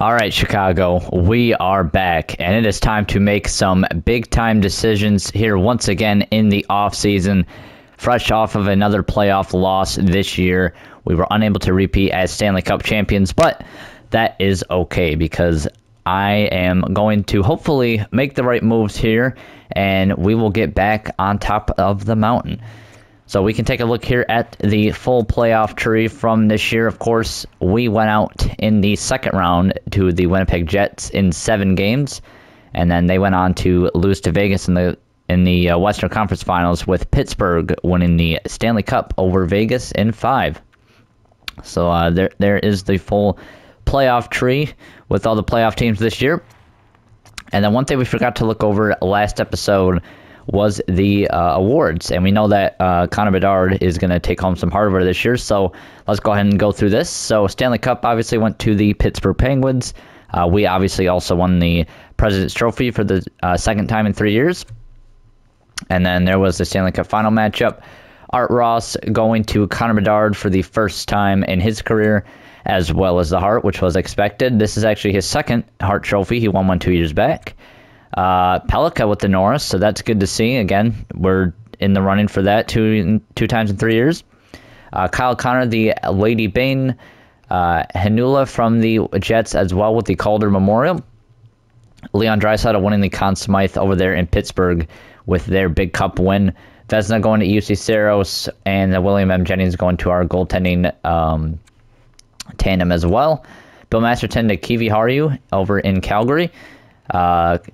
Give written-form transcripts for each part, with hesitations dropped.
All right, Chicago, we are back, and it is time to make some big-time decisions here once again in the offseason. Fresh off of another playoff loss this year, we were unable to repeat as Stanley Cup champions, but that is okay because I am going to hopefully make the right moves here, and we will get back on top of the mountain. So we can take a look here at the full playoff tree from this year. Of course, we went out in the second round to the Winnipeg Jets in 7 games, and then they went on to lose to Vegas in the Western Conference Finals, with Pittsburgh winning the Stanley Cup over Vegas in 5. So there is the full playoff tree with all the playoff teams this year. And then one thing we forgot to look over last episode was the awards, and we know that Connor Bedard is going to take home some hardware this year, so let's go ahead and go through this. So Stanley Cup obviously went to the Pittsburgh Penguins. We obviously also won the President's Trophy for the second time in 3 years, and then there was the Stanley Cup final matchup. Art Ross going to Connor Bedard for the first time in his career, as well as the Hart, which was expected. This is actually his second Hart Trophy. He won one 2 years back. Pellica with the Norris, so that's good to see. Again, we're in the running for that two times in 3 years. Kyle Connor, the Lady Bane. Hanula from the Jets as well with the Calder Memorial. Leon Draisaitl winning the Conn Smythe over there in Pittsburgh with their big cup win. Vezina going to UC Saros, and William M. Jennings going to our goaltending tandem as well. Bill Masterton to Kiwi Haru over in Calgary.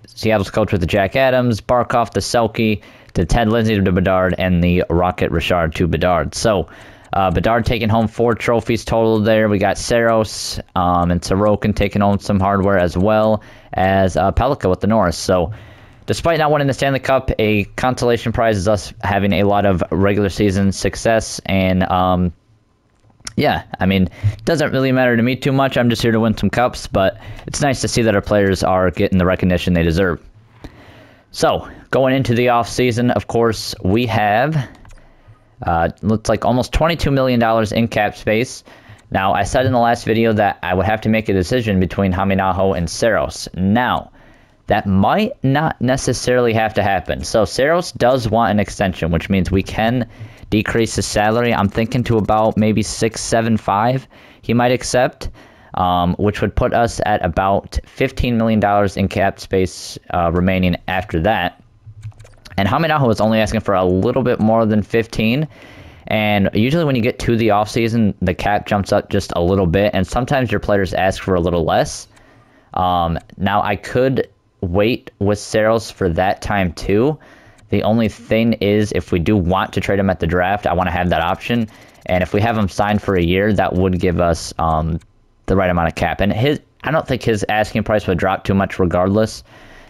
Seattle's coach with the Jack Adams, Barkov to Selke, to Ted Lindsay to Bedard, and the Rocket Richard to Bedard. So Bedard taking home 4 trophies total there. We got Saros and Sorokin taking home some hardware, as well as Pellica with the Norris. So despite not winning the Stanley Cup, a consolation prize is us having a lot of regular season success. And yeah, I mean, it doesn't really matter to me too much. I'm just here to win some cups, but it's nice to see that our players are getting the recognition they deserve. So, going into the offseason, of course, we have, looks like almost $22 million in cap space. Now, I said in the last video that I would have to make a decision between Haminaho and Saros. Now, that might not necessarily have to happen. So, Saros does want an extension, which means we can decrease his salary. I'm thinking to about maybe $6.75 he might accept, which would put us at about $15 million in cap space remaining after that. And Haminaho is only asking for a little bit more than 15, and usually when you get to the offseason, the cap jumps up just a little bit, and sometimes your players ask for a little less. Now, I could wait with Saros for that time too. The only thing is, if we do want to trade him at the draft, I want to have that option. And if we have him signed for a year, that would give us the right amount of cap. And I don't think his asking price would drop too much regardless.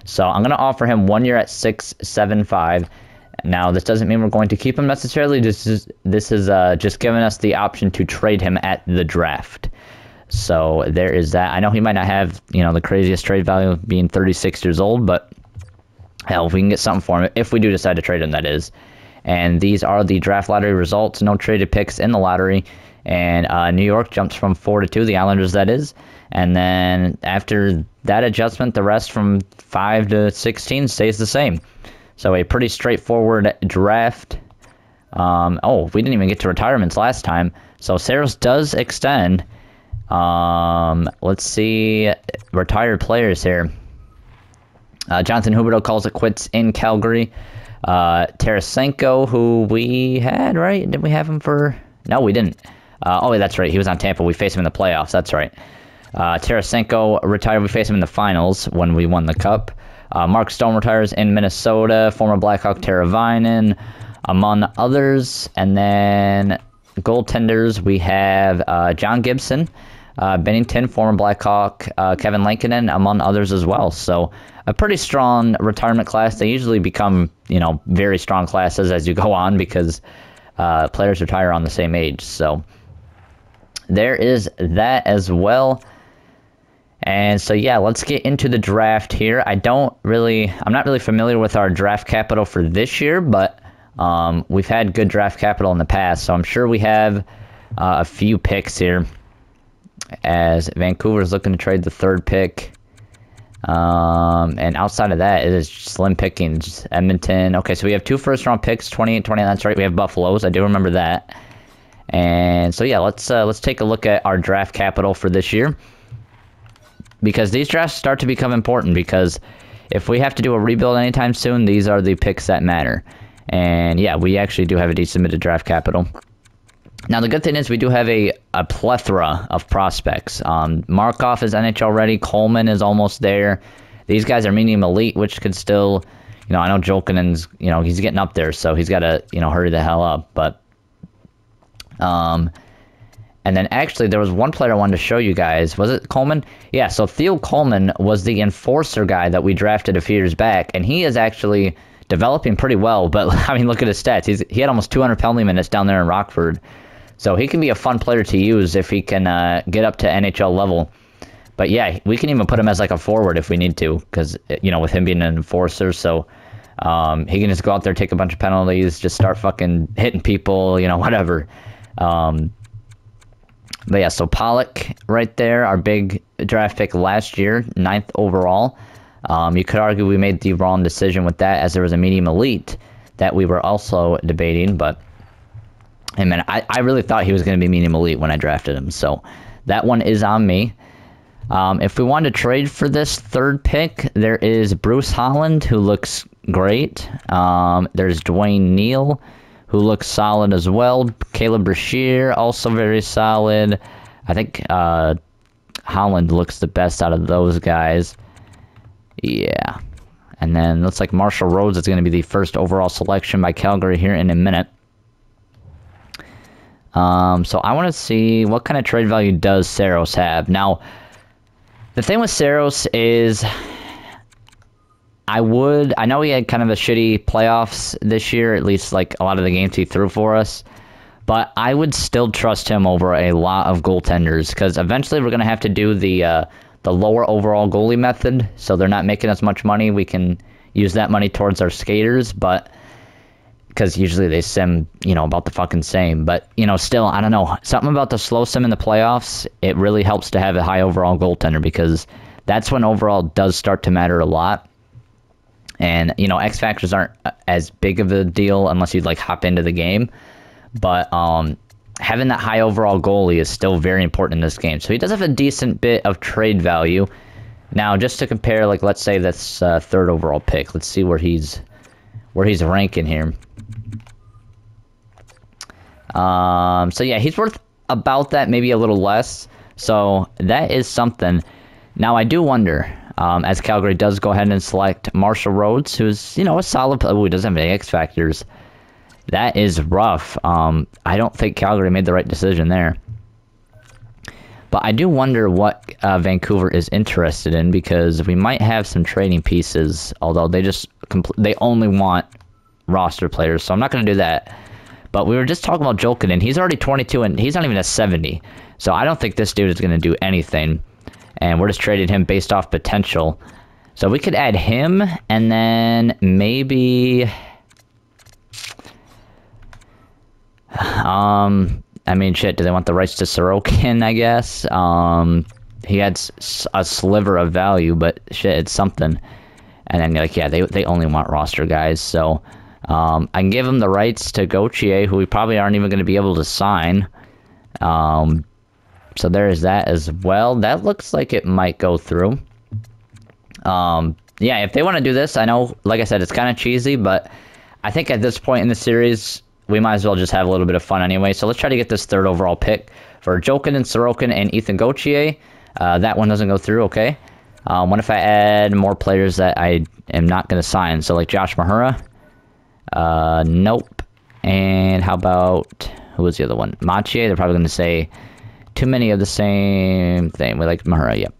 So I'm going to offer him 1 year at $6.75. Now, this doesn't mean we're going to keep him necessarily. This is just giving us the option to trade him at the draft. So there is that. I know he might not have, the craziest trade value of being 36 years old, but hell, if we can get something for him, if we do decide to trade him, that is. And these are the draft lottery results. No traded picks in the lottery. And New York jumps from 4 to 2, the Islanders, that is. And then after that adjustment, the rest from 5 to 16 stays the same. So a pretty straightforward draft. We didn't even get to retirements last time. So Saros does extend. Let's see, retired players here. Jonathan Huberdeau calls it quits in Calgary. Tarasenko, who we had, right? Did we have him for... No, we didn't. That's right. He was on Tampa. We faced him in the playoffs. That's right. Tarasenko retired. We faced him in the finals when we won the Cup. Mark Stone retires in Minnesota. Former Blackhawk Teravainen, among others. And then goaltenders, we have John Gibson, Bennington, former Blackhawk, Kevin Lankinen, among others as well. So a pretty strong retirement class. They usually become, very strong classes as you go on because players retire on the same age. So there is that as well. And so, yeah, let's get into the draft here. I'm not really familiar with our draft capital for this year, but we've had good draft capital in the past, so I'm sure we have a few picks here. as Vancouver's looking to trade the 3rd pick. And outside of that, it is slim pickings. Edmonton. Okay, so we have 2 first-round picks, 28, 29. That's right. We have Buffaloes. I do remember that. And so yeah, let's take a look at our draft capital for this year, because these drafts start to become important. Because if we have to do a rebuild anytime soon, these are the picks that matter. And yeah, we actually do have a decent bit of draft capital. Now, the good thing is we do have a plethora of prospects. Markov is NHL ready. Coleman is almost there. These guys are medium elite, which could still, I know Jolkinen's, he's getting up there, so he's got to, hurry the hell up. But, and then actually there was one player I wanted to show you guys. Was it Coleman? Yeah, so Theo Coleman was the enforcer guy that we drafted a few years back, and he is actually developing pretty well. But, I mean, look at his stats. He had almost 200 penalty minutes down there in Rockford. So he can be a fun player to use if he can get up to NHL level. But yeah, we can even put him as like a forward if we need to, because, with him being an enforcer, so he can just go out there, take a bunch of penalties, just start fucking hitting people, whatever. But yeah, so Pollock right there, our big draft pick last year, 9th overall. You could argue we made the wrong decision with that, as there was a medium elite that we were also debating, but hey man, I really thought he was going to be medium elite when I drafted him, so that one is on me. If we wanted to trade for this 3rd pick, there is Bruce Holland, who looks great. There's Dwayne Neal, who looks solid as well. Caleb Brashear, also very solid. I think Holland looks the best out of those guys. Yeah. And then looks like Marshall Rhodes is going to be the 1st overall selection by Calgary here in a minute. So I want to see what kind of trade value does Saros have. Now, the thing with Saros is I know he had kind of a shitty playoffs this year, at least like a lot of the games he threw for us, but I would still trust him over a lot of goaltenders, because eventually we're going to have to do the lower overall goalie method, so they're not making as much money. We can use that money towards our skaters, but because usually they sim, about the fucking same. But, still, I don't know. Something about the slow sim in the playoffs, it really helps to have a high overall goaltender, because that's when overall does start to matter a lot. And, X factors aren't as big of a deal unless you hop into the game. But having that high overall goalie is still very important in this game. So he does have a decent bit of trade value. Now, just to compare, let's say this 3rd overall pick. Let's see where he's ranking here. So yeah, he's worth about that, maybe a little less. So that is something. Now I do wonder, as Calgary does go ahead and select Marshall Rhodes, who's, a solid player. He doesn't have any X factors. That is rough. I don't think Calgary made the right decision there. But I do wonder what Vancouver is interested in, because we might have some trading pieces, although they only want roster players, so I'm not going to do that. But we were just talking about Jolkinen. He's already 22, and he's not even a 70. So I don't think this dude is going to do anything. And we're just trading him based off potential. So we could add him, and then maybe... I mean, shit, do they want the rights to Sorokin, I guess? He had a sliver of value, but shit, it's something. And then, yeah, they only want roster guys, so... I can give him the rights to Gauthier, who we probably aren't even going to be able to sign. So there is that as well. That looks like it might go through. Yeah, if they want to do this, I know, like I said, it's kind of cheesy, but I think at this point in the series, we might as well just have a little bit of fun anyway. So let's try to get this 3rd overall pick for Jolkinen, Sorokin, and Ethan Gauthier. That one doesn't go through, okay. What if I add more players that I am not going to sign? So like Josh Mahura. Nope. And how about, who was the other one? Machier. They're probably going to say too many of the same thing. We like Mahura, yep.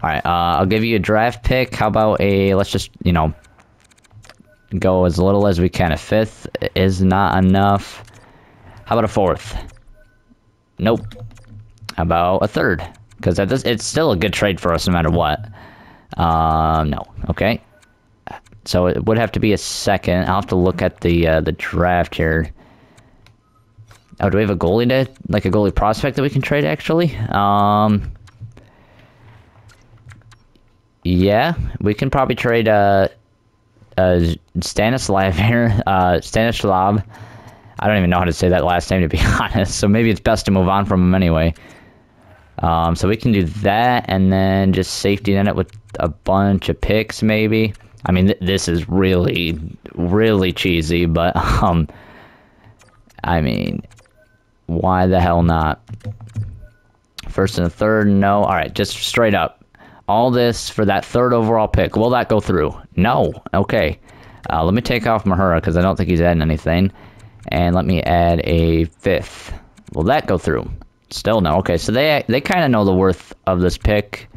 Alright, I'll give you a draft pick. How about let's just, go as little as we can. A 5th is not enough. How about a 4th? Nope. How about a 3rd? Because it's still a good trade for us no matter what. No. Okay. So it would have to be a 2nd. I'll have to look at the draft here. Oh, do we have a goalie like a goalie prospect that we can trade, actually? Yeah, we can probably trade, Stanislav here, Stanislav. I don't even know how to say that last name, to be honest, so maybe it's best to move on from him anyway. So we can do that, and then just safety net it with a bunch of picks, maybe. I mean, this is really, really cheesy, but, I mean, why the hell not? First and a third, no. Alright, just straight up. All this for that third overall pick. Will that go through? No. Okay. Let me take off Mahura, because I don't think he's adding anything. And let me add a fifth. Will that go through? Still no. Okay, so they kind of know the worth of this pick.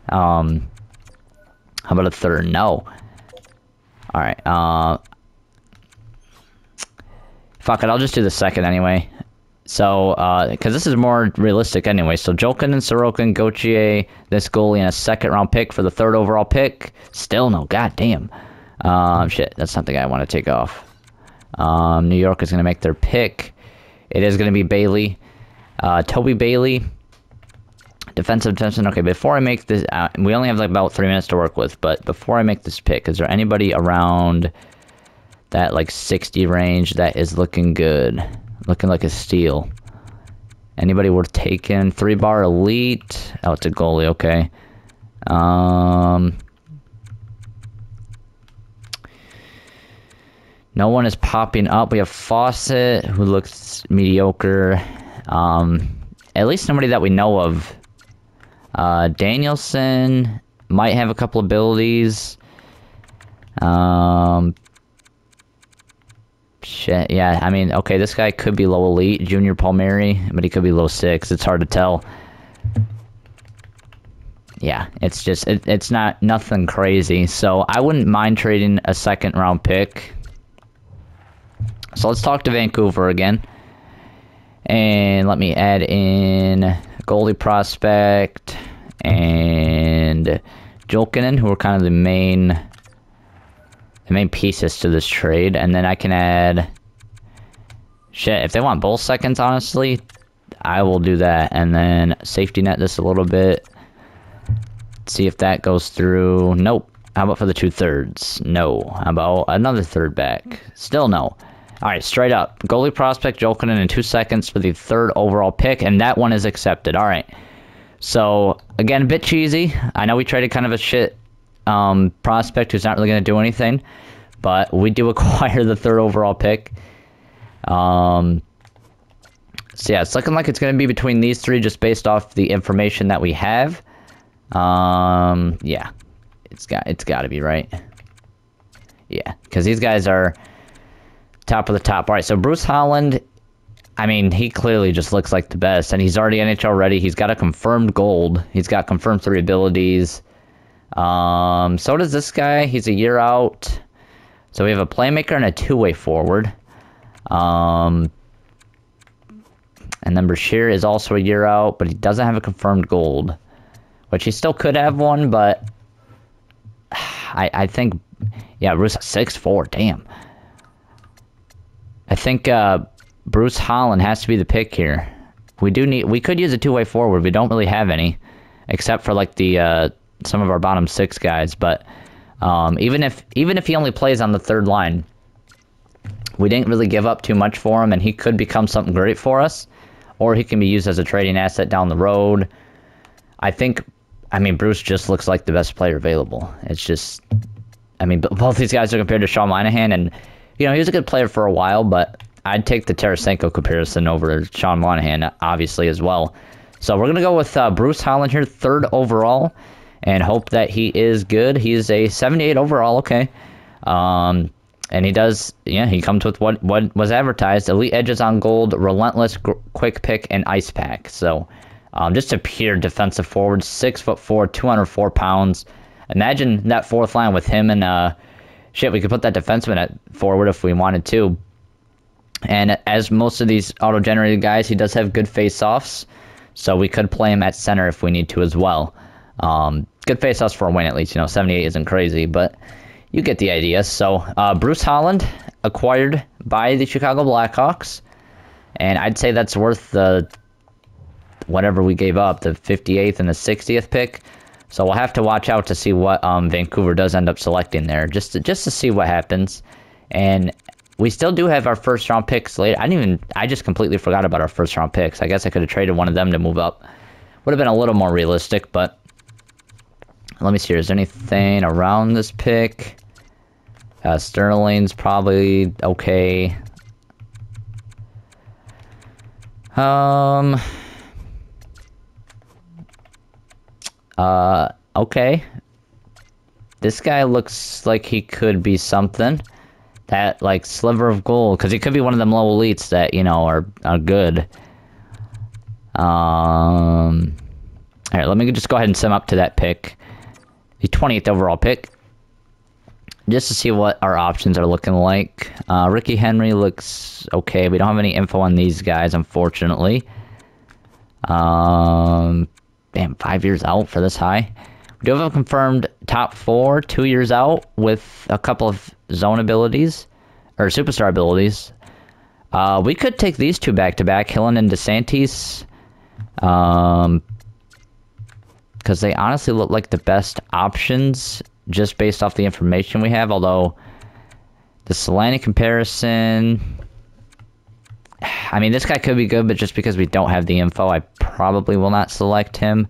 How about a third? No. Alright, fuck it, I'll just do the second anyway. So, because this is more realistic anyway. So, Jolkin and Sorokin, Gauthier, this goalie, and a second-round pick for the third overall pick. Still no. God damn. Shit, that's something I want to take off. New York is going to make their pick. It is going to be Bailey. Toby Bailey. Defensive defenseman. Okay, before I make this, we only have like about 3 minutes to work with, but before I make this pick, is there anybody around that like 60 range that is looking good? Looking like a steal. Anybody worth taking? 3-bar elite. Oh, it's a goalie, okay. No one is popping up. We have Fawcett, who looks mediocre. At least somebody that we know of. Danielson might have a couple abilities. Shit, yeah, I mean, okay, this guy could be low elite, Junior Palmieri, but he could be low 6. It's hard to tell. Yeah, it's just, it's nothing crazy. So I wouldn't mind trading a second round pick. So let's talk to Vancouver again. And let me add in goalie prospect and Jolkinen, who are kind of the main pieces to this trade. And then I can add, shit, if they want both seconds, honestly, I will do that. And then safety net this a little bit. See if that goes through. Nope. How about for the 2/3? No. How about another third back? Still no. Alright, straight up. Goalie prospect Jolkinen in 2 seconds for the third overall pick, and that one is accepted. Alright. So, again, a bit cheesy. I know we traded kind of a shit prospect who's not really going to do anything, but we do acquire the third overall pick. So yeah, it's looking like it's going to be between these three just based off the information that we have. Yeah, it's got to be right. Yeah, because these guys are top of the top. All right, so Bruce Holland, I mean, he clearly just looks like the best, and he's already NHL ready. He's got a confirmed gold. He's got confirmed 3 abilities. So does this guy. He's a year out. So we have a playmaker and a 2-way forward. And then Brashear is also a year out, but he doesn't have a confirmed gold. Which he still could have one, but I think, yeah, Bruce 6'4", damn. I think Bruce Holland has to be the pick here. We could use a 2-way forward. We don't really have any, except for like the some of our bottom 6 guys. But even if he only plays on the third line, we didn't really give up too much for him, and he could become something great for us, or he can be used as a trading asset down the road. I mean, Bruce just looks like the best player available. It's just, I mean, both these guys are compared to Sean Monahan, and, you know, he was a good player for a while, but I'd take the Tarasenko comparison over Sean Monahan, obviously, as well. So we're going to go with Bruce Holland here, 3rd overall, and hope that he is good. He's a 78 overall, okay. And he does, yeah, he comes with what was advertised: elite edges on gold, relentless, quick pick, and ice pack. So, just a pure defensive forward, 6'4", 204 pounds. Imagine that 4th line with him and, shit, we could put that defenseman at forward if we wanted to. And as most of these auto-generated guys, he does have good face-offs, so we could play him at center if we need to as well. Good face-offs for a win, at least. You know, 78 isn't crazy, but you get the idea. So, Bruce Holland, acquired by the Chicago Blackhawks. And I'd say that's worth the whatever we gave up, the 58th and the 60th pick. So we'll have to watch out to see what Vancouver does end up selecting there, just to see what happens. And we still do have our first round picks later. I just completely forgot about our first round picks. I guess I could have traded one of them to move up. Would have been a little more realistic, but let me see here. Is there anything around this pick? Sterling's probably okay. Okay. This guy looks like he could be something. That, like, sliver of gold. Because he could be one of them low elites that, you know, are good. Alright, let me just go ahead and sum up to that pick. The 20th overall pick. Just to see what our options are looking like. Ricky Henry looks okay. We don't have any info on these guys, unfortunately. Damn, 5 years out for this high. We do have a confirmed top 4, 2 years out, with a couple of zone abilities, or superstar abilities. We could take these two back-to-back, Hillen and DeSantis. Because they honestly look like the best options, just based off the information we have, although the Solani comparison, I mean, this guy could be good, but just because we don't have the info, I probably will not select him.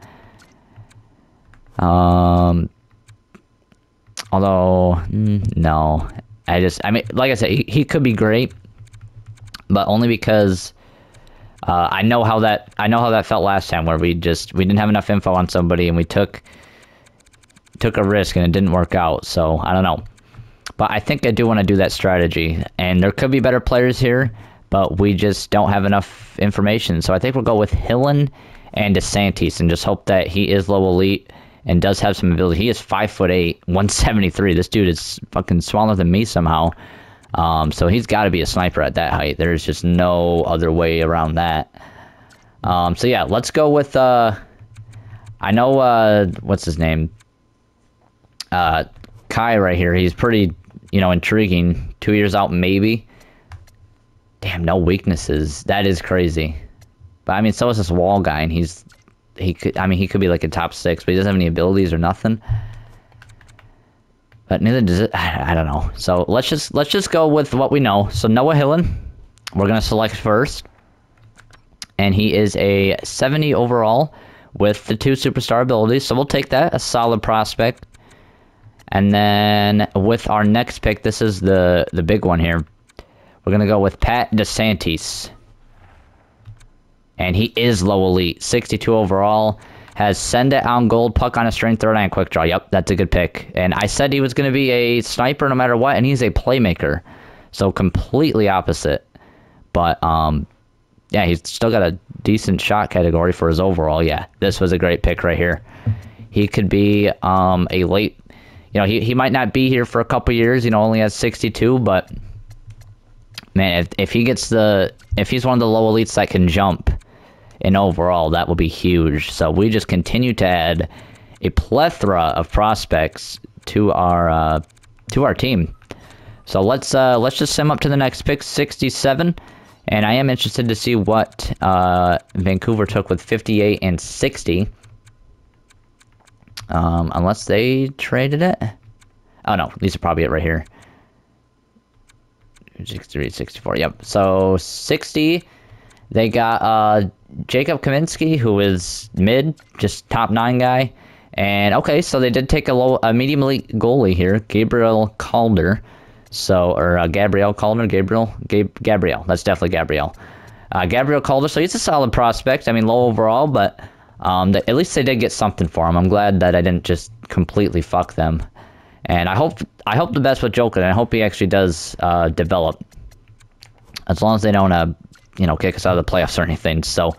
Although, no. I mean, like I said, he could be great, but only because I know how that felt last time, where we didn't have enough info on somebody and we took a risk and it didn't work out. So I don't know, but I think I do want to do that strategy, and there could be better players here, but we just don't have enough information. So I think we'll go with Hillen and DeSantis and just hope that he is low elite and does have some ability. He is 5'8", 173. This dude is fucking smaller than me somehow. So he's got to be a sniper at that height. There's just no other way around that. So yeah, let's go with, I know, what's his name? Kai right here. He's pretty, intriguing. 2 years out, maybe. Damn, no weaknesses. That is crazy. But I mean, so is this Wall guy, and he could be like a top 6, but he doesn't have any abilities or nothing. But neither does it. I don't know. So let's just go with what we know. So Noah Hillen, we're gonna select first, and he is a 70 overall with the 2 superstar abilities. So we'll take that, a solid prospect. And then with our next pick, this is the big one here. We're gonna go with Pat DeSantis, and he is low elite, 62 overall. Has send it on gold, puck on a string, throw it on quick draw. Yep, that's a good pick. And I said he was going to be a sniper no matter what, and he's a playmaker. So completely opposite. But, yeah, he's still got a decent shot category for his overall. Yeah, this was a great pick right here. He could be a late, he might not be here for a couple years, only has 62, but, man, if he's one of the low elites that can jump, and overall, that will be huge. So we just continue to add a plethora of prospects to our team. So let's just sim up to the next pick, 67, and I am interested to see what Vancouver took with 58 and 60. Unless they traded it. Oh no, these are probably it right here. 63, 64. Yep. So 60. They got Jacob Kaminsky, who is mid, just top 9 guy. And okay, so they did take a medium elite goalie here, Gabriel Calder. So, or Gabriel Calder, Gabriel. That's definitely Gabriel. Gabriel Calder. So he's a solid prospect. I mean, low overall, but at least they did get something for him. I'm glad that I didn't just completely fuck them. And I hope the best with Joker, and I hope he actually does develop. As long as they don't kick us out of the playoffs or anything. So,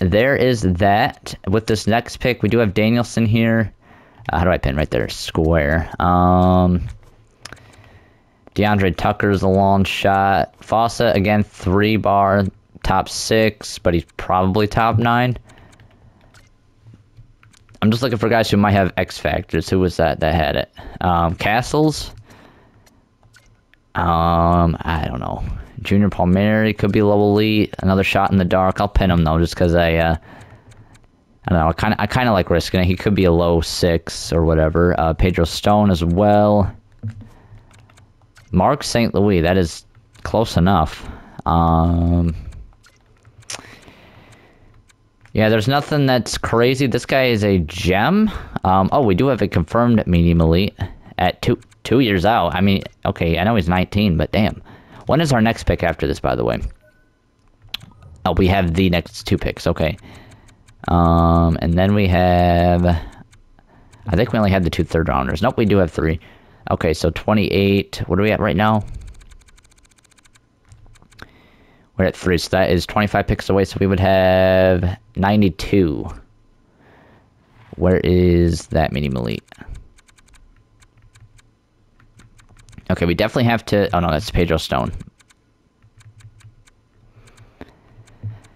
there is that. With this next pick, we do have Danielson here. How do I pin right there? Square. DeAndre Tucker's a long shot. Fawcett, again, 3-bar, top 6, but he's probably top 9. I'm just looking for guys who might have X factors. Who was that had it? Castles. I don't know. Junior Palmieri could be low elite. Another shot in the dark. I'll pin him though, just because I don't know. I kind of like risking it. He could be a low 6 or whatever. Pedro Stone as well. Mark St. Louis. That is close enough. Yeah, there's nothing that's crazy. This guy is a gem. Oh, we do have a confirmed medium elite at 2 years out. I mean, okay, I know he's 19, but damn. When is our next pick after this, by the way? Oh, we have the next 2 picks. Okay. And then we have... I think we only had the 2 third-rounders. Nope, we do have 3. Okay, so 28. What are we at right now? We're at 3, so that is 25 picks away, so we would have 92. Where is that medium elite? Okay, we definitely have to... Oh, no, that's Pedro Stone.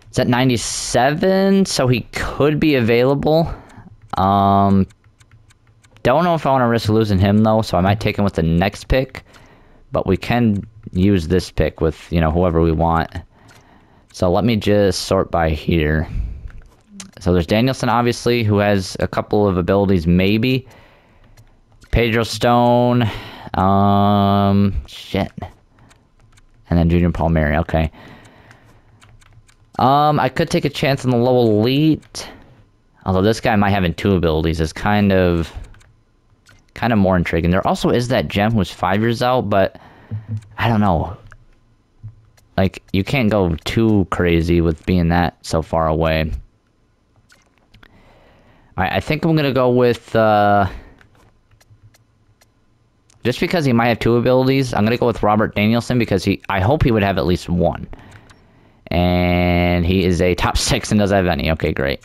It's at 97, so he could be available. Don't know if I want to risk losing him, though, so I might take him with the next pick. But we can use this pick with, you know, whoever we want. So let me just sort by here. So there's Danielson, obviously, who has a couple of abilities, maybe. Pedro Stone. Shit. And then Junior Palmieri, okay. I could take a chance on the low elite. Although this guy might have 2 abilities is kind of more intriguing. There also is that gem who's 5 years out, but I don't know. Like, you can't go too crazy with being that so far away. Alright, I think I'm gonna go with, just because he might have 2 abilities, I'm gonna go with Robert Danielson because I hope he would have at least 1. And he is a top 6 and doesn't have any. Okay, great.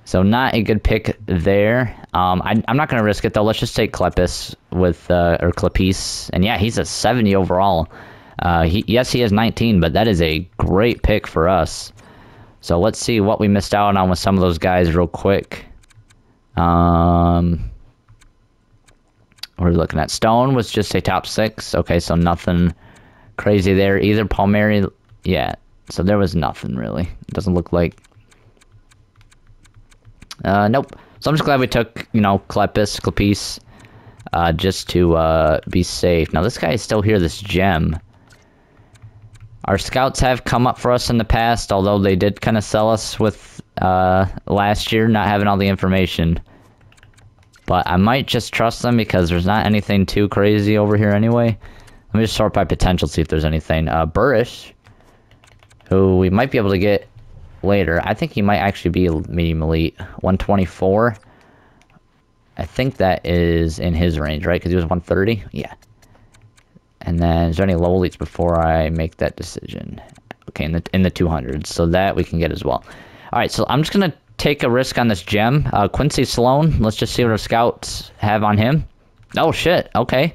So not a good pick there. I'm not going to risk it, though. Let's just take Klepis with, or Klepis. And yeah, he's a 70 overall. Yes, he is 19, but that is a great pick for us. So let's see what we missed out on with some of those guys real quick. We're looking at Stone was just a top 6. Okay, so nothing crazy there. Either Palmieri, yeah. So there was nothing, really. It doesn't look like... Nope. So I'm just glad we took, you know, Klepis, just to, be safe. Now, this guy is still here, this gem. Our scouts have come up for us in the past, although they did kind of sell us with, last year, not having all the information. But I might just trust them because there's not anything too crazy over here anyway. Let me just sort by potential, see if there's anything. Burrish, who we might be able to get later. I think he might actually be medium elite. 124. I think that is in his range, right? Because he was 130? Yeah. And then, is there any low elites before I make that decision? Okay, in the 200s. So that we can get as well. Alright, so I'm just going to take a risk on this gem. Quincy Sloan. Let's just see what our scouts have on him. Oh, shit. Okay.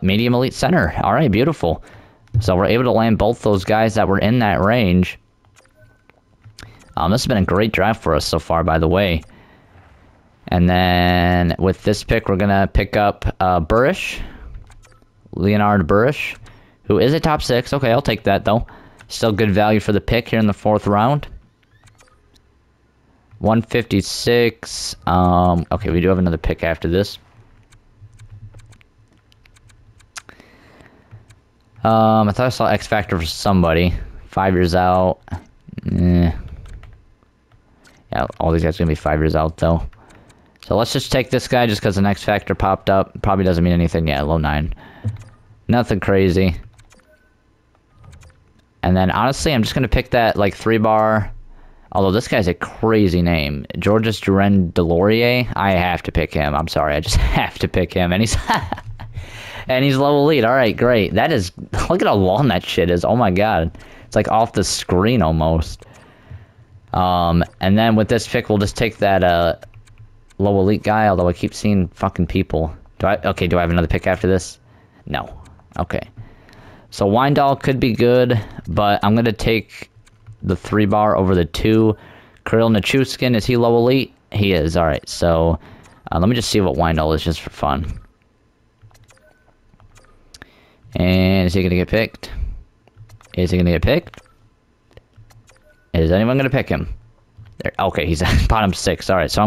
Medium elite center. Alright, beautiful. So we're able to land both those guys that were in that range. This has been a great draft for us so far, by the way. And then with this pick, we're going to pick up Burrish. Leonard Burrish, who is a top 6. Okay, I'll take that, though. Still good value for the pick here in the 4th round. 156. Okay, we do have another pick after this. I thought I saw X Factor for somebody. 5 years out. Yeah, all these guys are going to be 5 years out, though. So let's just take this guy just because the X Factor popped up. Probably doesn't mean anything. Yeah, low 9. Nothing crazy. And then, honestly, I'm just going to pick that, like, 3-bar. Although this guy's a crazy name. Georges Duren Delorier. I have to pick him. I'm sorry. I just have to pick him. And he's... and he's low elite. Alright, great. That is... Look at how long that shit is. Oh my god. It's like off the screen almost. And then with this pick, we'll just take that low elite guy. Although I keep seeing fucking people. Do I have another pick after this? No. Okay. So Weindahl could be good. But I'm going to take the 3-bar over the 2. Kirill Nichushkin, is he low elite? He is. Alright, so... let me just see what Weindahl is just for fun. And is he going to get picked? Is he going to get picked? Is anyone going to pick him? There, okay, he's at bottom 6. All right, so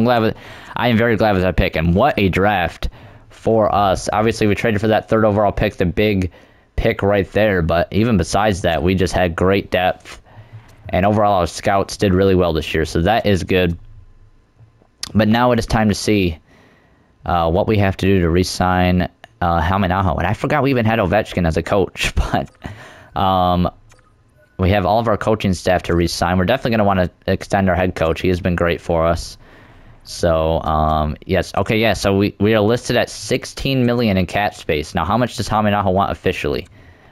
I am very glad with that pick. And what a draft for us. Obviously, we traded for that 3rd overall pick, the big pick right there. But even besides that, we just had great depth. And overall, our scouts did really well this year, so that is good. But now it is time to see what we have to do to re-sign Halminaho. And I forgot we even had Ovechkin as a coach, but we have all of our coaching staff to re-sign. We're definitely going to want to extend our head coach. He has been great for us. So, yes. Okay, yeah, so we are listed at $16 million in cap space. Now, how much does Halminaho want officially?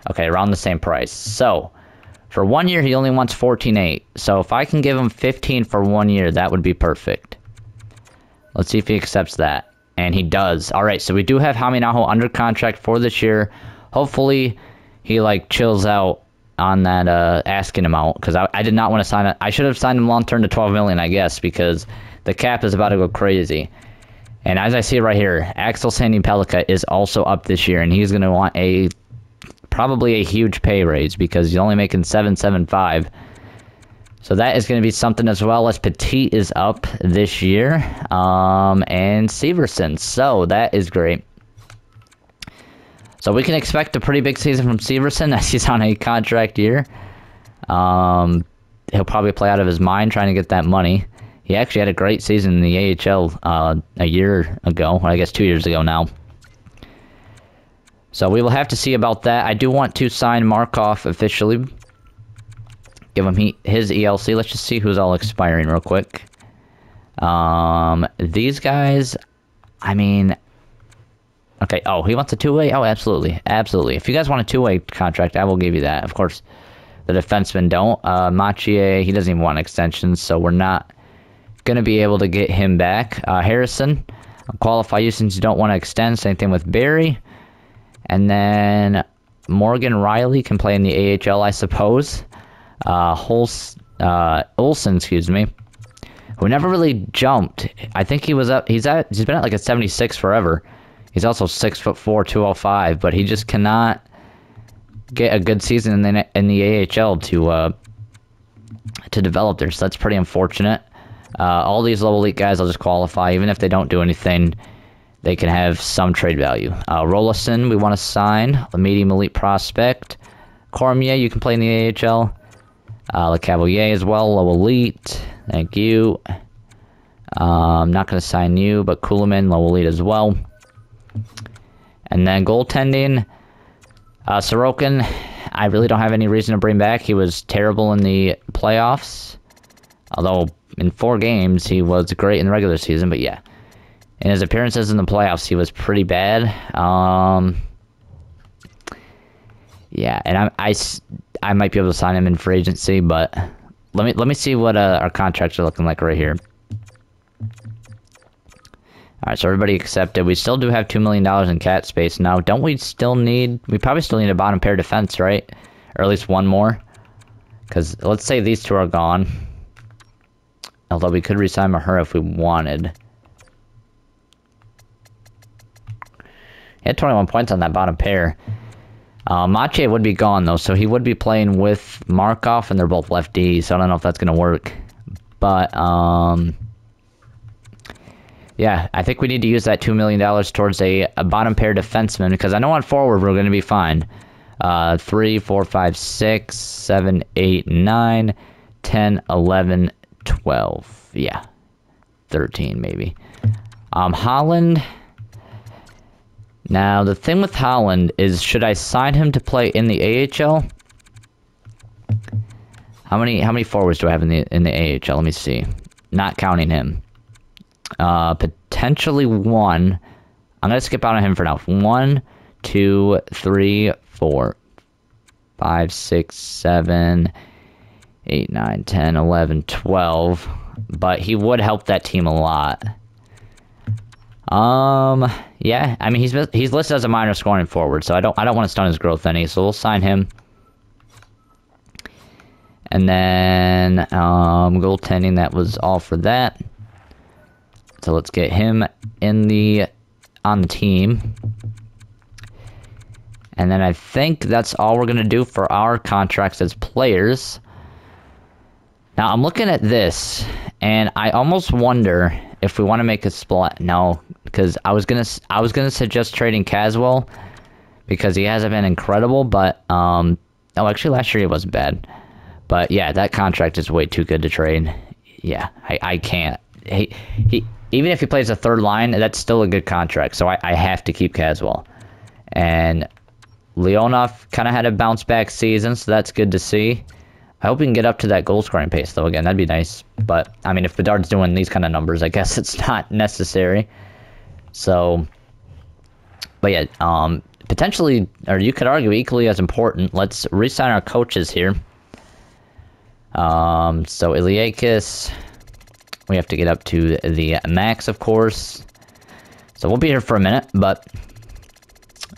Okay, around the same price. So, for 1 year, he only wants $14.8. So, if I can give him $15 for 1 year, that would be perfect. Let's see if he accepts that. And he does. All right, so we do have Halminaho under contract for this year. Hopefully, he, chills out on that asking amount, because I did not want to sign it. I should have signed him long-term to $12 million, I guess, because the cap is about to go crazy. And as I see it right here, Axel Sandin-Pellikka is also up this year, and he's going to want probably a huge pay raise, because he's only making $7.75. So that is going to be something as well. As Petit is up this year, and Severson. So that is great. So we can expect a pretty big season from Severson as he's on a contract year. He'll probably play out of his mind trying to get that money. He actually had a great season in the AHL a year ago. Well, I guess 2 years ago now. So we will have to see about that. I do want to sign Markov officially. Give him his ELC. Let's just see who's all expiring real quick. These guys, I mean... Okay, oh, he wants a two-way? Oh, absolutely. Absolutely. If you guys want a two-way contract, I will give you that. Of course, the defensemen don't. Machie, he doesn't even want an extension, so we're not going to be able to get him back. Harrison, qualify you since you don't want to extend. Same thing with Barry. And then Morgan Riley can play in the AHL, I suppose. Olsen, excuse me, who never really jumped. I think he was up. He's been at a 76 forever. He's also 6'4", 205, but he just cannot get a good season in the AHL to develop there. So that's pretty unfortunate. All these low elite guys will just qualify, even if they don't do anything. They can have some trade value. Rolison, we want to sign a medium elite prospect. Cormier, you can play in the AHL. Le Cavalier as well, low elite. Thank you. I'm not going to sign you, but Kuhlman, low elite as well. And then goaltending, Sorokin, I really don't have any reason to bring back. He was terrible in the playoffs. Although, in 4 games, he was great in the regular season. But yeah, in his appearances in the playoffs, he was pretty bad. Yeah, and I might be able to sign him in free agency, but let me see what our contracts are looking like right here. Alright, so everybody accepted. We still do have $2 million in cap space. Now, don't we still need... We probably still need a bottom pair defense, right? Or at least one more. Because let's say these two are gone. Although we could re-sign Mahura if we wanted. He had 21 points on that bottom pair. Mache would be gone, though, so he would be playing with Markov, and they're both lefties, so I don't know if that's going to work. But, yeah, I think we need to use that $2 million towards a bottom pair defenseman, because I know on forward we're going to be fine. 3, 4, 5, 6, 7, 8, 9, 10, 11, 12. Yeah, 13 maybe. Holland. Now, the thing with Holland is, should I sign him to play in the AHL? How many forwards do I have in the AHL? Let me see. Not counting him. Potentially 1. I'm going to skip out on him for now. 1, 2, 3, 4, 5, 6, 7, 8, 9, 10, 11, 12. But he would help that team a lot. Yeah, I mean, he's listed as a minor scoring forward, so I don't want to stun his growth any, so we'll sign him. And then, goaltending, that was all for that. So let's get him on the team. And then I think that's all we're going to do for our contracts as players. Now, I'm looking at this, and I almost wonder if we want to make a split. No, because I was gonna suggest trading Caswell because he hasn't been incredible, but oh, actually last year he wasn't bad. But yeah, that contract is way too good to trade. Yeah, I can't. He even if he plays a third line, that's still a good contract. So I have to keep Caswell. And Leonov kind of had a bounce back season, so that's good to see. I hope we can get up to that goal scoring pace, though. Again, that'd be nice. But I mean, if Bedard's doing these kind of numbers, I guess it's not necessary. So, but yeah, potentially, or you could argue equally as important. Let's re-sign our coaches here. So Iliakis, we have to get up to the max, of course. So we'll be here for a minute, but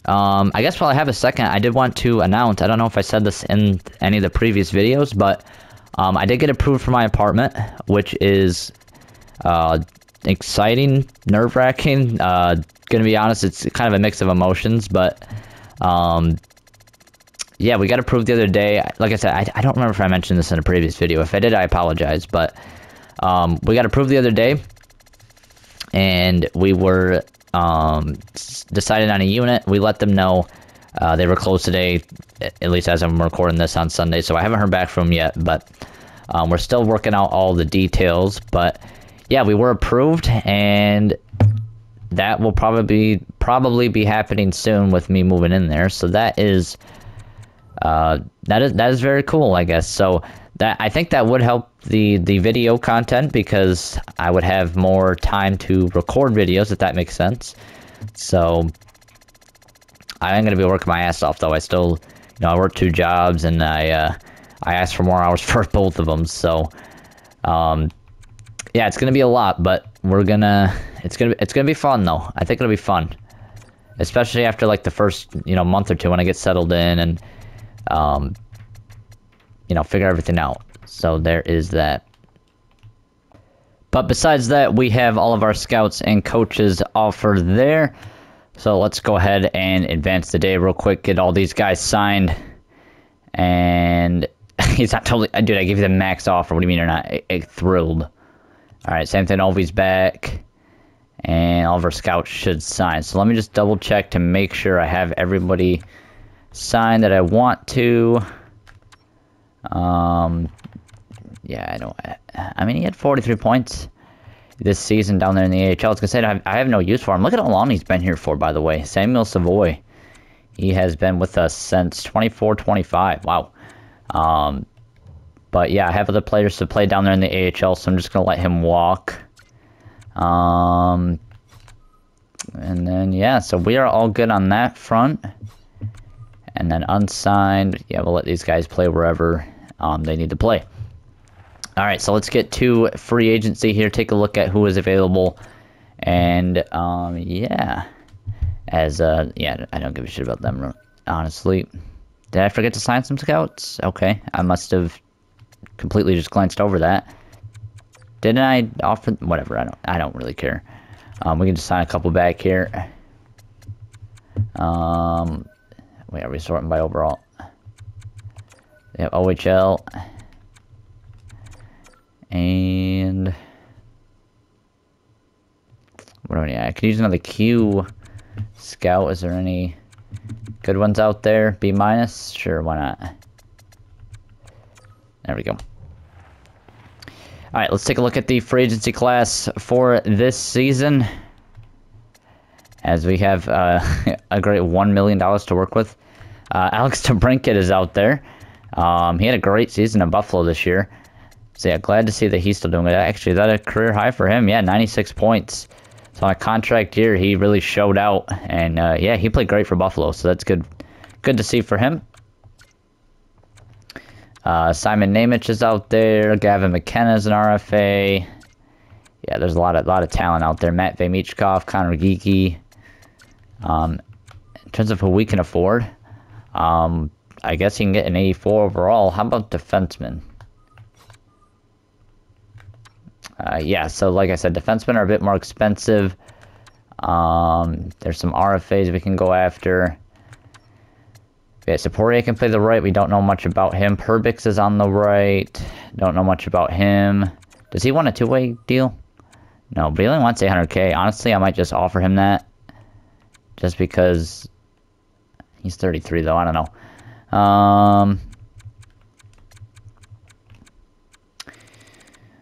I guess while I have a second, I did want to announce, I don't know if I said this in any of the previous videos, but I did get approved for my apartment, which is exciting, nerve-wracking. Gonna be honest, it's kind of a mix of emotions, but yeah, we got approved the other day. Like I said, I don't remember if I mentioned this in a previous video. If I did, I apologize, but we got approved the other day, and we were decided on a unit. We let them know they were closed today, at least as I'm recording this on Sunday, so I haven't heard back from them yet, but we're still working out all the details. But yeah, we were approved, and that will probably be happening soon with me moving in there. So that is very cool, I guess. So that, I think that would help the video content, because I would have more time to record videos, if that makes sense. So I am going to be working my ass off, though. I still, I work 2 jobs, and I asked for more hours for both of them. So yeah, it's going to be a lot, but it's going to be fun, though. I think it'll be fun, especially after like the first month or two when I get settled in and figure everything out. So there is that. But besides that, we have all of our scouts and coaches offered there. So let's go ahead and advance the day real quick, get all these guys signed. And he's not totally, dude, I gave you the max offer. What do you mean you're not thrilled? All right, same thing, Ovi's back. And all of our scouts should sign. So let me just double check to make sure I have everybody signed that I want to. Yeah, I mean, he had 43 points this season down there in the AHL. I was going to say, I have no use for him. Look at how long he's been here for, by the way. Samuel Savoy. He has been with us since 24-25. Wow. But yeah, I have other players to play down there in the AHL, so I'm just going to let him walk. And then, yeah, so we are all good on that front. And then unsigned, yeah, we'll let these guys play wherever they need to play. All right, so let's get to free agency here. Take a look at who is available. And, yeah. Yeah, I don't give a shit about them, honestly. Did I forget to sign some scouts? Okay, I must have completely just glanced over that. Didn't I offer... Whatever, I don't really care. We can just sign a couple back here. Wait, are we sorting by overall? Yeah, OHL. And... what do I need? I could use another Q scout. Is there any good ones out there? B-? Sure, why not? There we go. Alright, let's take a look at the free agency class for this season. As we have a great $1 million to work with. Alex DeBrincat is out there. He had a great season in Buffalo this year. So yeah, glad to see that he's still doing it. Actually, is that a career high for him? Yeah, 96 points. So on a contract year, he really showed out. And yeah, he played great for Buffalo. So that's good to see for him. Simon Nemec is out there. Gavin McKenna is an RFA. Yeah, there's a lot of talent out there. Matt Vaymichkov, Connor Geeky. In terms of who we can afford, I guess he can get an 84 overall. How about defensemen? Yeah, so like I said, defensemen are a bit more expensive. There's some RFAs we can go after. Okay, so Poirier can play the right. We don't know much about him. Perbix is on the right. Don't know much about him. Does he want a two-way deal? No, but he only wants 800K. Honestly, I might just offer him that. Just because he's 33, though. I don't know.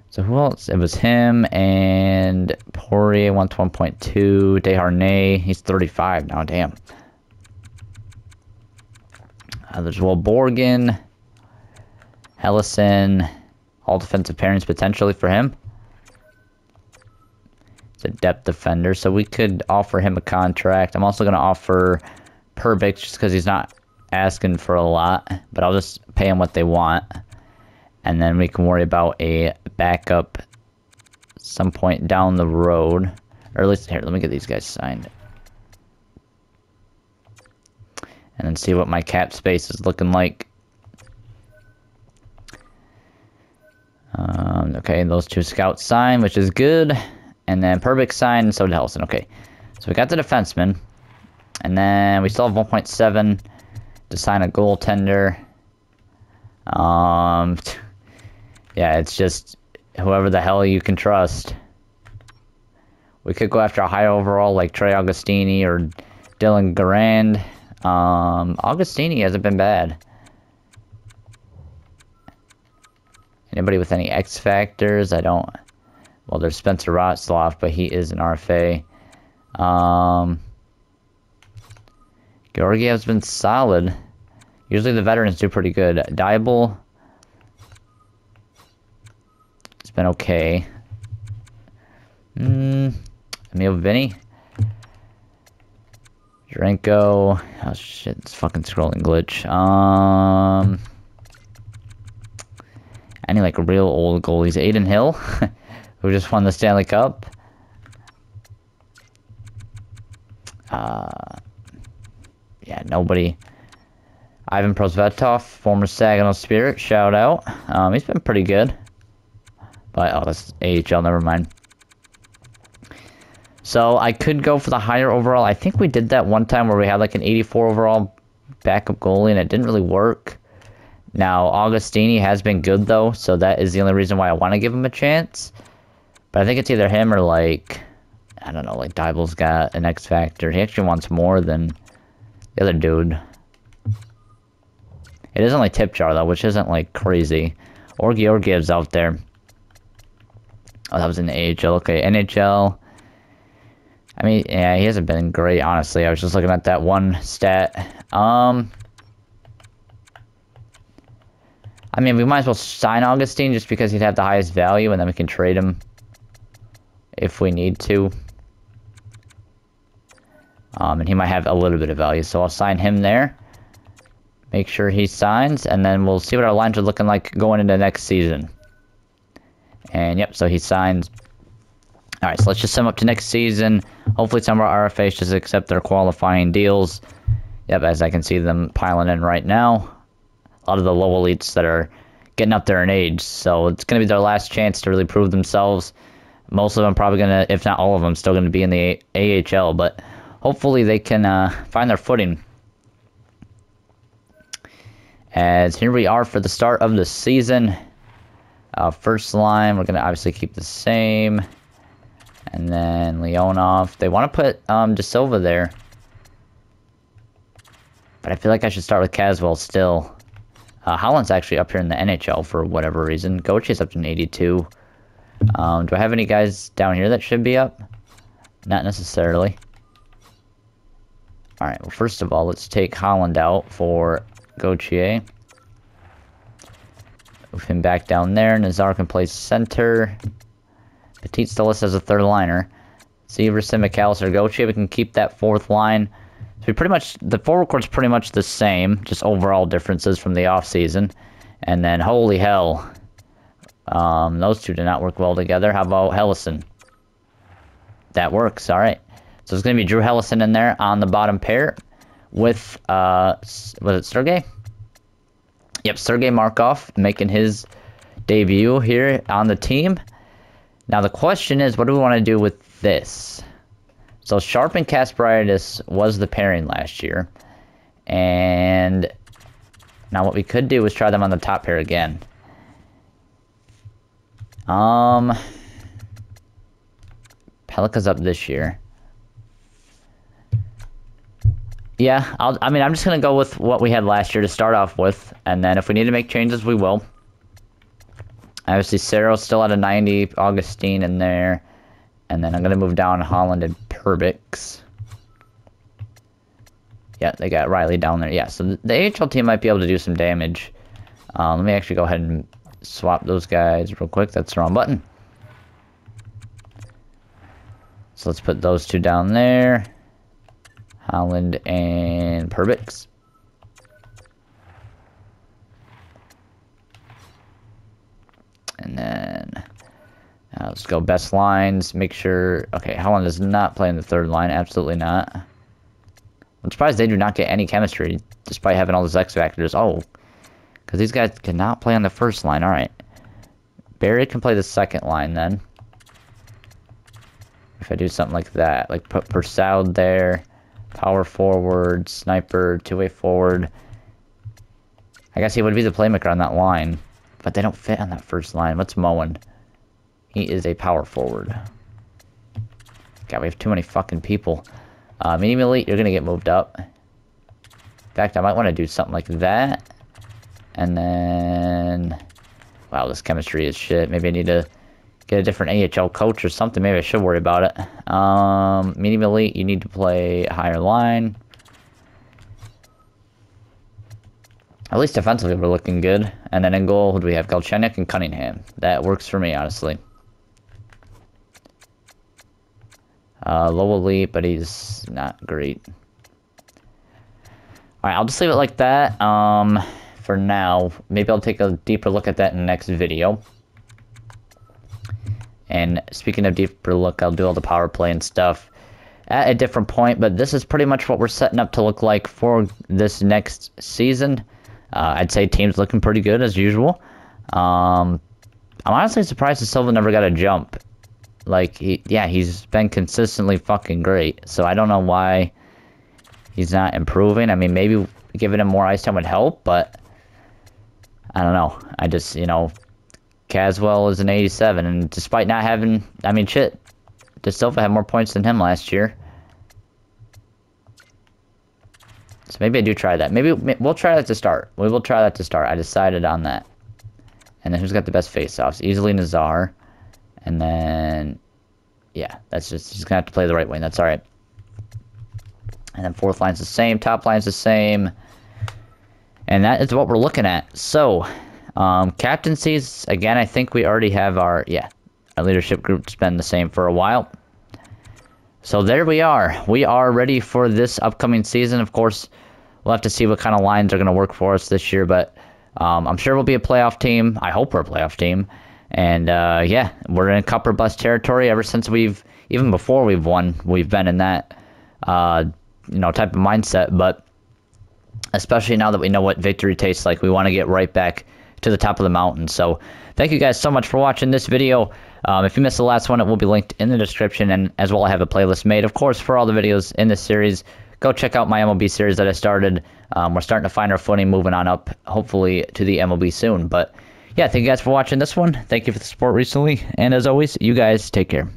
So who else? It was him and Poirier wants 1.2. Desharnais, he's 35 now. Damn. There's Will Borgen, Hellison, all defensive pairings potentially for him. It's a depth defender, so we could offer him a contract. I'm also going to offer Perbix just because he's not asking for a lot, but I'll just pay him what they want. And then we can worry about a backup some point down the road. Or at least, here, let me get these guys signed. And then see what my cap space is looking like. Okay, those two scouts signed, which is good. And then Perbix signed, and so did Helson. Okay, so we got the defenseman. And then we still have 1.7 to sign a goaltender. Yeah, it's just whoever the hell you can trust. We could go after a high overall like Trey Augustini or Dylan Garand. Augustini hasn't been bad. Anybody with any X factors? I don't. Well, there's Spencer Rotzloff, but he is an RFA. Georgiev's been solid. Usually the veterans do pretty good. Diable. It's been okay. Emil Vinny. Drenko. Oh shit, it's fucking scrolling glitch. Any like real old goalies. Aiden Hill, who just won the Stanley Cup. Yeah, nobody. Ivan Prosvetov, former Saginaw Spirit, shout out. He's been pretty good. But, oh, that's AHL, never mind. So, I could go for the higher overall. I think we did that one time where we had like an 84 overall backup goalie and it didn't really work. Now, Augustini has been good though, so that is the only reason why I want to give him a chance. But I think it's either him or like, I don't know, like Diable's got an X factor. He actually wants more than the other dude. It is only tip jar though, which isn't like crazy. Or Georgiev's out there. Oh, that was in the AHL. Okay, NHL. I mean, yeah, he hasn't been great, honestly. I was just looking at that one stat. I mean, we might as well sign Augustine just because he'd have the highest value, and then we can trade him if we need to. And he might have a little bit of value, so I'll sign him there. Make sure he signs, and then we'll see what our lines are looking like going into next season. And, yep, so he signs. Alright, so let's just sum up to next season. Hopefully some of our RFAs just accept their qualifying deals. Yep, as I can see them piling in right now. A lot of the low elites that are getting up there in age. So it's going to be their last chance to really prove themselves. Most of them probably going to, if not all of them, still going to be in the AHL. But hopefully they can find their footing. As here we are for the start of the season. First line, we're going to obviously keep the same. And then Leonov. They want to put De Silva there. But I feel like I should start with Caswell still. Holland's actually up here in the NHL for whatever reason. Gauthier's up to an 82. Do I have any guys down here that should be up? Not necessarily. Alright, well first of all, let's take Holland out for Gauthier. Move him back down there. Nazar can play center. Petit still lists as a third liner. Severson, McAllister, Gauthier. We can keep that fourth line. So we pretty much, the forward court's pretty much the same, just overall differences from the offseason. And then, holy hell, those two did not work well together. How about Hellison? That works, all right. So it's going to be Drew Hellison in there on the bottom pair with, was it Sergei? Yep, Sergei Markov making his debut here on the team. Now the question is, what do we want to do with this? So Sharp and Kasparaitis was the pairing last year. And now what we could do is try them on the top pair again. Pelika's up this year. Yeah, I'm just going to go with what we had last year to start off with. And then if we need to make changes, we will. Obviously, Cerro's still at a 90. Augustine in there. And then I'm going to move down Holland and Perbix. Yeah, they got Riley down there. Yeah, so the AHL team might be able to do some damage. Let me actually go ahead and swap those guys real quick. That's the wrong button. So let's put those two down there. Holland and Perbix. And then let's go best lines. Make sure. Okay, Holland is not playing the third line. Absolutely not. I'm surprised they do not get any chemistry despite having all those X factors. Oh, because these guys cannot play on the first line. All right. Barry can play the second line then. If I do something like that, like put Purcell there. Power forward, sniper, two-way forward. I guess he would be the playmaker on that line. But they don't fit on that first line. What's Moen? He is a power forward. God, we have too many fucking people. Medium elite, you're going to get moved up. In fact, I might want to do something like that. And then... Wow, this chemistry is shit. Maybe I need to get a different AHL coach or something. Maybe I should worry about it. Medium elite, you need to play a higher line. At least defensively, we're looking good. And then in goal, who do we have? Galchenyuk and Cunningham. That works for me, honestly. Low elite, but he's not great. Alright, I'll just leave it like that. For now, maybe I'll take a deeper look at that in the next video. And speaking of deeper look, I'll do all the power play and stuff at a different point. But this is pretty much what we're setting up to look like for this next season. I'd say team's looking pretty good as usual. I'm honestly surprised that Silva never got a jump. Like, he's been consistently fucking great. So I don't know why he's not improving. I mean, maybe giving him more ice time would help, but I don't know. I just, Caswell is an 87, and despite not having, I mean, shit, De Silva had more points than him last year. So maybe I do try that. Maybe we'll try that to start. We will try that to start. I decided on that. And then who's got the best face-offs? Easily Nazar. And then, yeah, that's just, he's going to have to play the right wing. That's all right. And then fourth line's the same. Top line's the same. And that is what we're looking at. So, captaincies, again, I think we already have our leadership group's been the same for a while. So there we are. We are ready for this upcoming season. Of course, we'll have to see what kind of lines are going to work for us this year, but I'm sure we'll be a playoff team. I hope we're a playoff team. And, we're in cup or bust territory ever since even before we've won, we've been in that, type of mindset. But especially now that we know what victory tastes like, we want to get right back to the top of the mountain. So thank you guys so much for watching this video. If you missed the last one, it will be linked in the description, and as well I have a playlist made, of course, for all the videos in this series. Go check out my MLB series that I started. We're starting to find our footing, moving on up, hopefully, to the MLB soon. But yeah, thank you guys for watching this one. Thank you for the support recently, and as always, you guys take care.